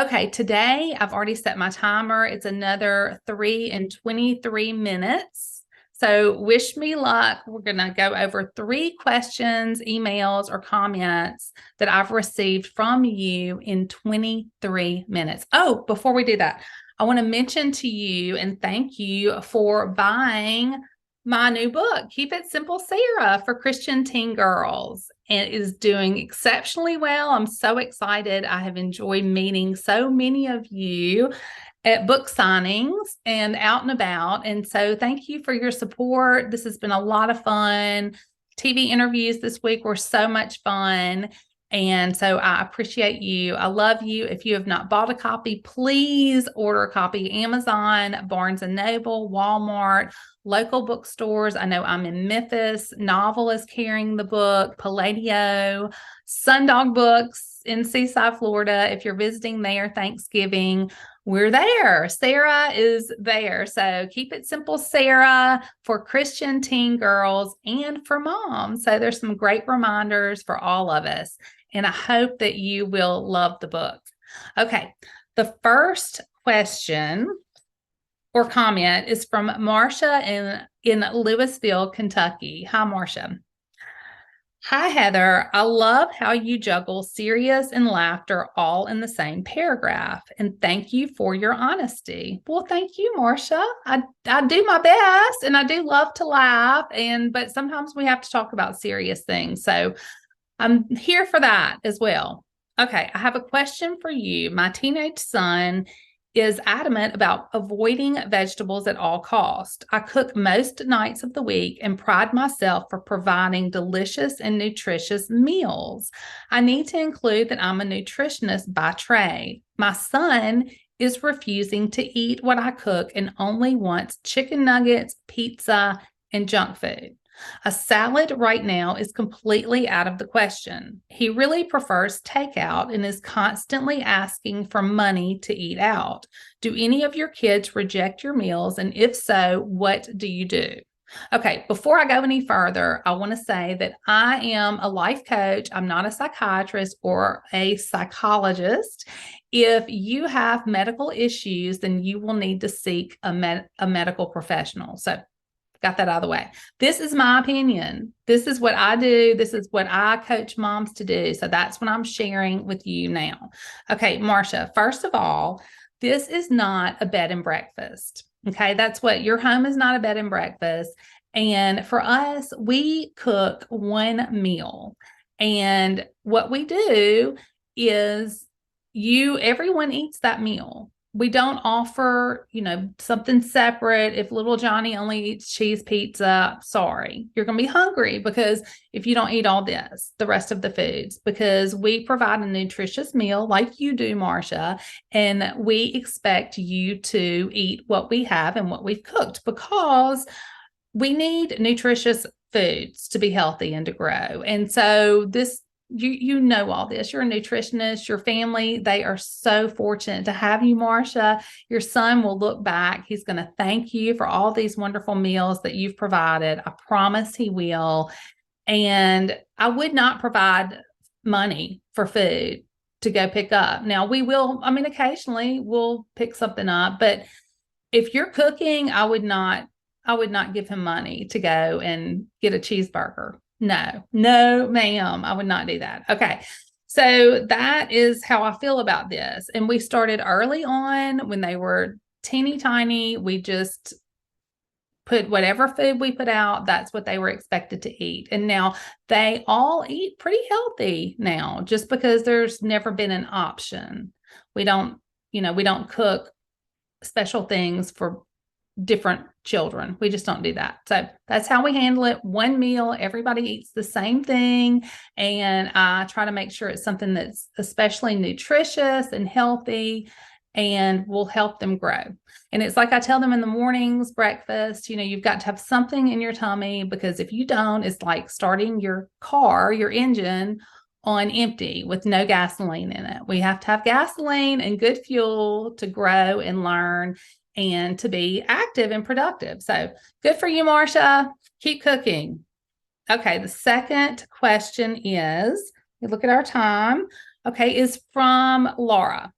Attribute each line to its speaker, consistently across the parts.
Speaker 1: Okay, today I've already set my timer. It's another 3 and 23 minutes. So wish me luck. We're going to go over 3 questions, emails, or comments that I've received from you in 23 minutes. Oh, before we do that, I want to mention to you and thank you for buying my new book, Keep It Simple, Sarah, for Christian teen girls. And it is doing exceptionally well. I'm so excited. I have enjoyed meeting so many of you at book signings and out and about. And so thank you for your support. This has been a lot of fun. TV interviews this week were so much fun. And so I appreciate you. I love you. If you have not bought a copy, please order a copy. Amazon, Barnes and Noble, Walmart, local bookstores. I know I'm in Memphis. Novel is carrying the book. Palladio, Sundog Books in Seaside, Florida. If you're visiting there, Thanksgiving, we're there. Sarah is there. So Keep It Simple, Sarah, for Christian teen girls and for moms. So there's some great reminders for all of us. And I hope that you will love the book. Okay. The first question or comment is from Marcia in Louisville, Kentucky. Hi, Marcia. Hi, Heather. I love how you juggle serious and laughter all in the same paragraph. And thank you for your honesty. Well, thank you, Marcia. I do my best and I do love to laugh. But sometimes we have to talk about serious things. So I'm here for that as well. Okay, I have a question for you. My teenage son is adamant about avoiding vegetables at all costs. I cook most nights of the week and pride myself for providing delicious and nutritious meals. I need to include that I'm a nutritionist by trade. My son is refusing to eat what I cook and only wants chicken nuggets, pizza, and junk food. A salad right now is completely out of the question. He really prefers takeout and is constantly asking for money to eat out. Do any of your kids reject your meals? And if so, what do you do? Okay, before I go any further, I want to say that I am a life coach. I'm not a psychiatrist or a psychologist. If you have medical issues, then you will need to seek a medical professional. So got that out of the way. This is my opinion. This is what I do. This is what I coach moms to do. So that's what I'm sharing with you now. Okay, Marcia, first of all, this is not a bed and breakfast. Okay, that's what your home is, not a bed and breakfast. And for us, we cook one meal. And what we do is everyone eats that meal. We don't offer, something separate. If little Johnny only eats cheese pizza, sorry, you're going to be hungry because if you don't eat all this, the rest of the foods, because we provide a nutritious meal like you do, Marcia, and we expect you to eat what we have and what we've cooked because we need nutritious foods to be healthy and to grow. And so you know all this. You're a nutritionist, your family, they are so fortunate to have you, Marcia. Your son will look back. He's going to thank you for all these wonderful meals that you've provided. I promise he will. And I would not provide money for food to go pick up. Now we will, occasionally we'll pick something up, but if you're cooking, I would not give him money to go and get a cheeseburger. No, ma'am, I would not do that. Okay. So that is how I feel about this. And we started early on when they were teeny tiny. We just put whatever food we put out, that's what they were expected to eat. And now they all eat pretty healthy now, just because there's never been an option. We don't cook special things for different children. We just don't do that. So that's how we handle it. One meal, everybody eats the same thing. And I try to make sure it's something that's especially nutritious and healthy and will help them grow. And it's like I tell them in the mornings, breakfast, you've got to have something in your tummy, because if you don't, it's like starting your car, your engine, on empty with no gasoline in it. We have to have gasoline and good fuel to grow and learn and to be active and productive. So good for you, Marcia. Keep cooking. Okay, the second question is, we look at our time, okay, is from Laura.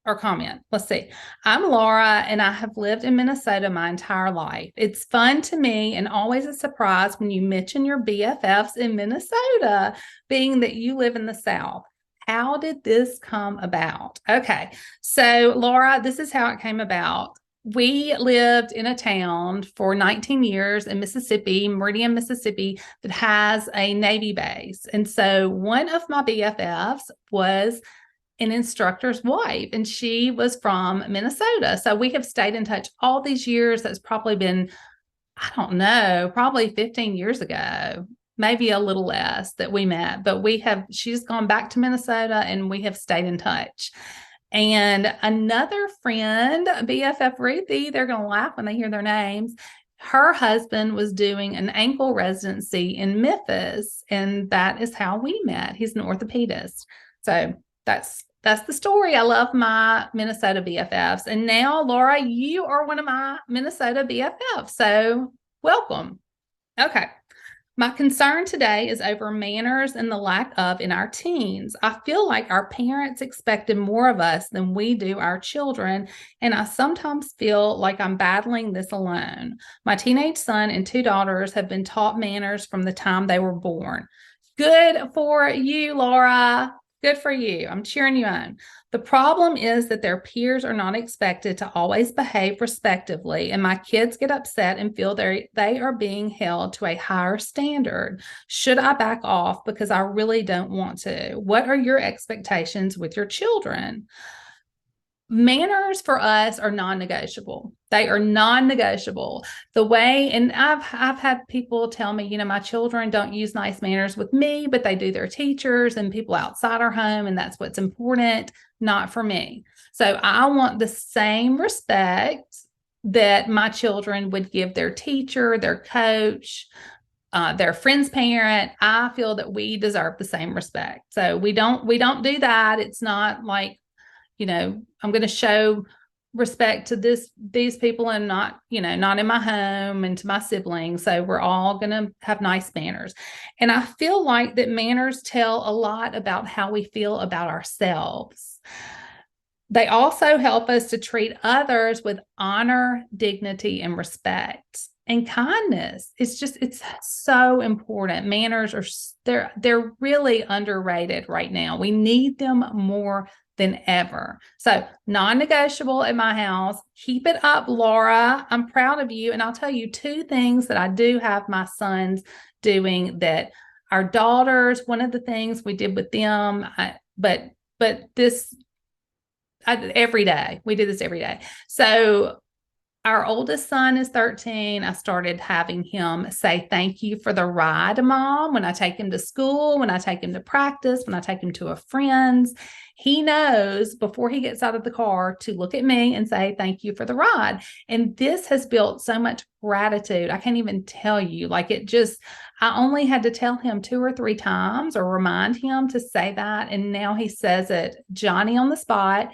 Speaker 1: or comment. Let's see. I'm Laura, and I have lived in Minnesota my entire life. It's fun to me and always a surprise when you mention your BFFs in Minnesota, being that you live in the South. How did this come about? Okay, so Laura, this is how it came about. We lived in a town for 19 years in Mississippi, Meridian, Mississippi, that has a Navy base. And so one of my BFFs was an instructor's wife, and she was from Minnesota. So we have stayed in touch all these years. That's probably been, I don't know, probably 15 years ago, maybe a little less that we met, but she's gone back to Minnesota and we have stayed in touch. And another friend, BFF Ruthie, they're going to laugh when they hear their names. Her husband was doing an ankle residency in Memphis, and that is how we met. He's an orthopedist. So that's the story. I love my Minnesota BFFs. And now, Laura, you are one of my Minnesota BFFs. So welcome. Okay. My concern today is over manners and the lack of in our teens. I feel like our parents expected more of us than we do our children, and I sometimes feel like I'm battling this alone. My teenage son and 2 daughters have been taught manners from the time they were born. Good for you, Laura. Good for you. I'm cheering you on. The problem is that their peers are not expected to always behave respectively, and my kids get upset and feel they are being held to a higher standard. Should I back off because I really don't want to? What are your expectations with your children? Manners for us are non-negotiable. They are non-negotiable. The way, and I've had people tell me, my children don't use nice manners with me, but they do their teachers and people outside our home, and that's what's important. Not for me. So I want the same respect that my children would give their teacher, their coach, their friend's parent. I feel that we deserve the same respect. So we don't do that. It's not like, I'm going to show respect to these people and not in my home, and to my siblings. So we're all going to have nice manners. And I feel like that manners tell a lot about how we feel about ourselves. They also help us to treat others with honor, dignity, and respect. And kindness. It's so important. Manners they're really underrated right now. We need them more than ever. So non-negotiable at my house. Keep it up, Laura. I'm proud of you. And I'll tell you 2 things that I do have my sons doing that our daughters, one of the things we did with them, every day. We do this every day. So our oldest son is 13. I started having him say, "Thank you for the ride, Mom," when I take him to school, when I take him to practice, when I take him to a friend's. He knows before he gets out of the car to look at me and say, "Thank you for the ride." And this has built so much gratitude. I can't even tell you. I only had to tell him 2 or 3 times or remind him to say that. And now he says it, Johnny on the spot.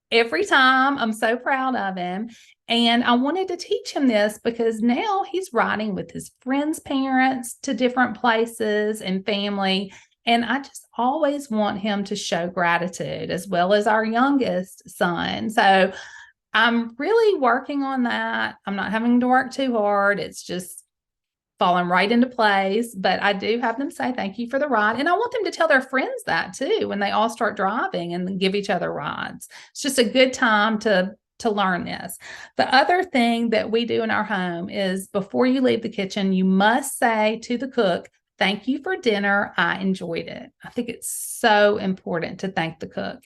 Speaker 1: Every time. I'm so proud of him. And I wanted to teach him this because now he's riding with his friends' parents to different places and family. And I just always want him to show gratitude, as well as our youngest son. So I'm really working on that. I'm not having to work too hard. It's just falling right into place. But I do have them say, "Thank you for the ride." And I want them to tell their friends that too when they all start driving, and give each other rides. It's just a good time to learn this. The other thing that we do in our home is before you leave the kitchen, you must say to the cook, "Thank you for dinner. I enjoyed it." I think it's so important to thank the cook.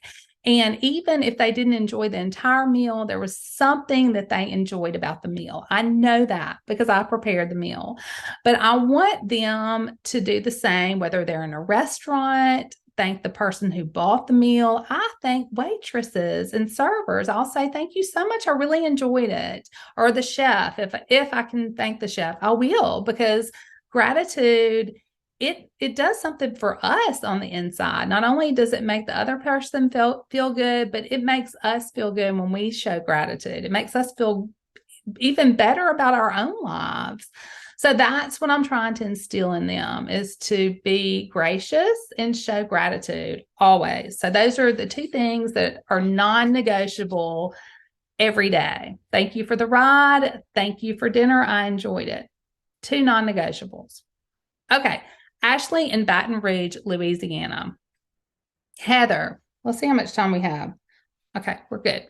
Speaker 1: And even if they didn't enjoy the entire meal, there was something that they enjoyed about the meal. I know that because I prepared the meal. But I want them to do the same, whether they're in a restaurant, thank the person who bought the meal. I thank waitresses and servers. I'll say, "Thank you so much. I really enjoyed it." Or the chef. If I can thank the chef, I will, because gratitude, it does something for us on the inside. Not only does it make the other person feel good, but it makes us feel good when we show gratitude. It makes us feel even better about our own lives. So that's what I'm trying to instill in them, is to be gracious and show gratitude always. So those are the 2 things that are non-negotiable every day. Thank you for the ride. Thank you for dinner. I enjoyed it. 2 non-negotiables. Okay. Ashley in Baton Rouge, Louisiana. Heather, let's see how much time we have. Okay, we're good.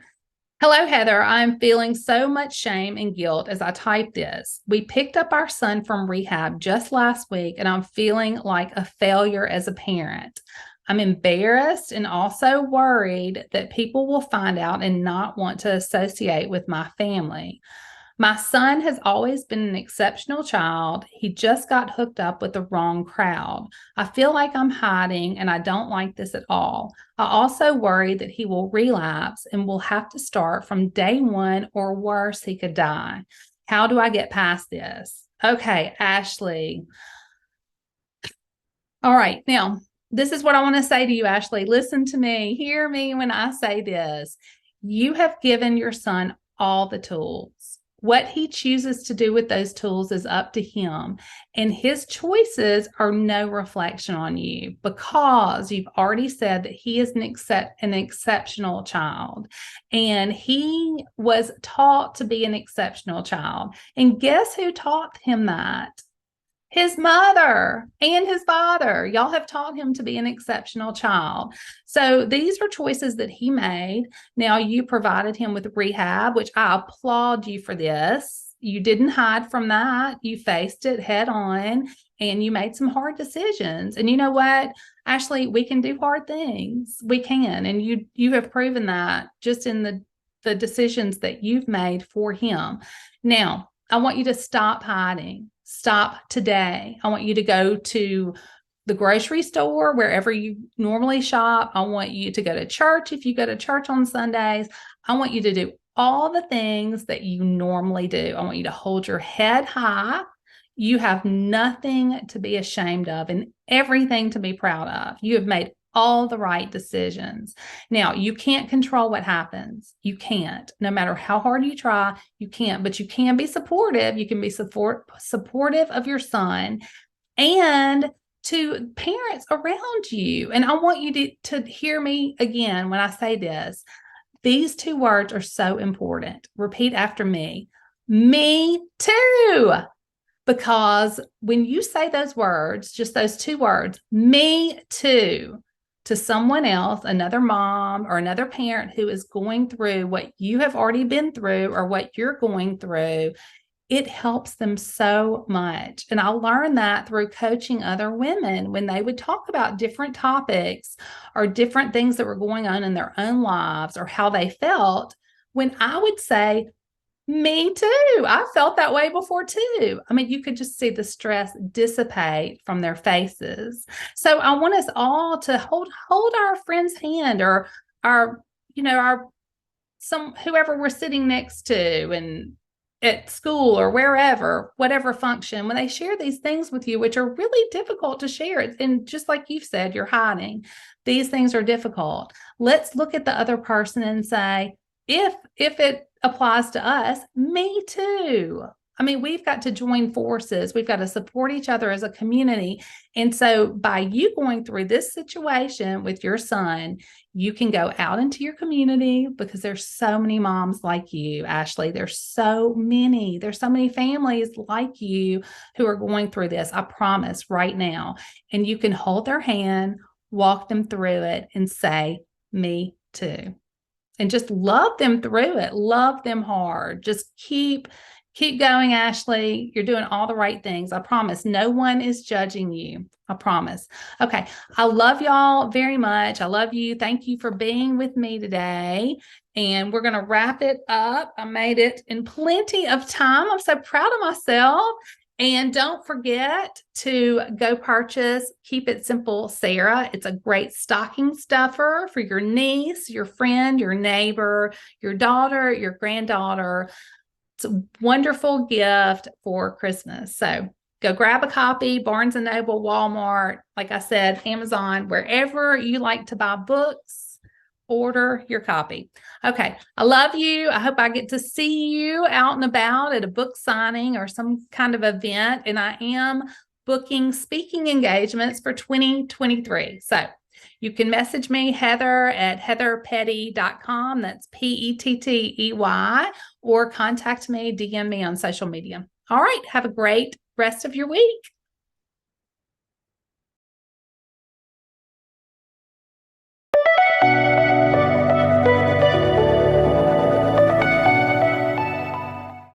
Speaker 1: Hello, Heather. I'm feeling so much shame and guilt as I type this. We picked up our son from rehab just last week, and I'm feeling like a failure as a parent. I'm embarrassed and also worried that people will find out and not want to associate with my family. My son has always been an exceptional child. He just got hooked up with the wrong crowd. I feel like I'm hiding, and I don't like this at all. I also worry that he will relapse and will have to start from day 1, or worse, he could die. How do I get past this? Okay, Ashley. All right, now, this is what I want to say to you, Ashley. Listen to me. Hear me when I say this. You have given your son all the tools. What he chooses to do with those tools is up to him. And his choices are no reflection on you, because you've already said that he is an exceptional child. And he was taught to be an exceptional child. And guess who taught him that? His mother and his father. Y'all have taught him to be an exceptional child. So these are choices that he made. Now, you provided him with rehab, which I applaud you for this. You didn't hide from that. You faced it head on, and you made some hard decisions. And you know what, Ashley, we can do hard things. We can. And you have proven that just in the decisions that you've made for him. Now, I want you to stop hiding. Stop today. I want you to go to the grocery store, wherever you normally shop. I want you to go to church if you go to church on Sundays. I want you to do all the things that you normally do. I want you to hold your head high. You have nothing to be ashamed of and everything to be proud of. You have made all the right decisions. Now, you can't control what happens. You can't. No matter how hard you try, you can't. But you can be supportive. You can be supportive of your son and to parents around you. And I want you to hear me again when I say this. These 2 words are so important. Repeat after me. Me too. Because when you say those words, just those 2 words, me too, to someone else, another mom or another parent who is going through what you have already been through or what you're going through, it helps them so much. And I learned that through coaching other women when they would talk about different topics or different things that were going on in their own lives or how they felt. When I would say, me too. I felt that way before too. I mean, you could just see the stress dissipate from their faces. So I want us all to hold our friend's hand or our whoever we're sitting next to and at school or wherever, whatever function, when they share these things with you, which are really difficult to share. And just like you've said, you're hiding. These things are difficult. Let's look at the other person and say, if it applies to us, me too. I mean, we've got to join forces. We've got to support each other as a community. And so by you going through this situation with your son, you can go out into your community because there's so many moms like you, Ashley. There's so many families like you who are going through this. I promise right now. And you can hold their hand, walk them through it and say, me too. And just love them through it. Love them hard. Just keep going, Ashley. You're doing all the right things. I promise. No one is judging you. I promise. Okay. I love y'all very much. I love you. Thank you for being with me today. And we're going to wrap it up. I made it in plenty of time. I'm so proud of myself. And don't forget to go purchase Keep It Simple Sarah. It's a great stocking stuffer for your niece, your friend, your neighbor, your daughter, your granddaughter. It's a wonderful gift for Christmas. So go grab a copy, Barnes & Noble, Walmart, like I said, Amazon, wherever you like to buy books order your copy. Okay. I love you. I hope I get to see you out and about at a book signing or some kind of event. And I am booking speaking engagements for 2023. So you can message me, Heather, at heatherpettey.com. That's Pettey, or contact me, DM me on social media. All right. Have a great rest of your week.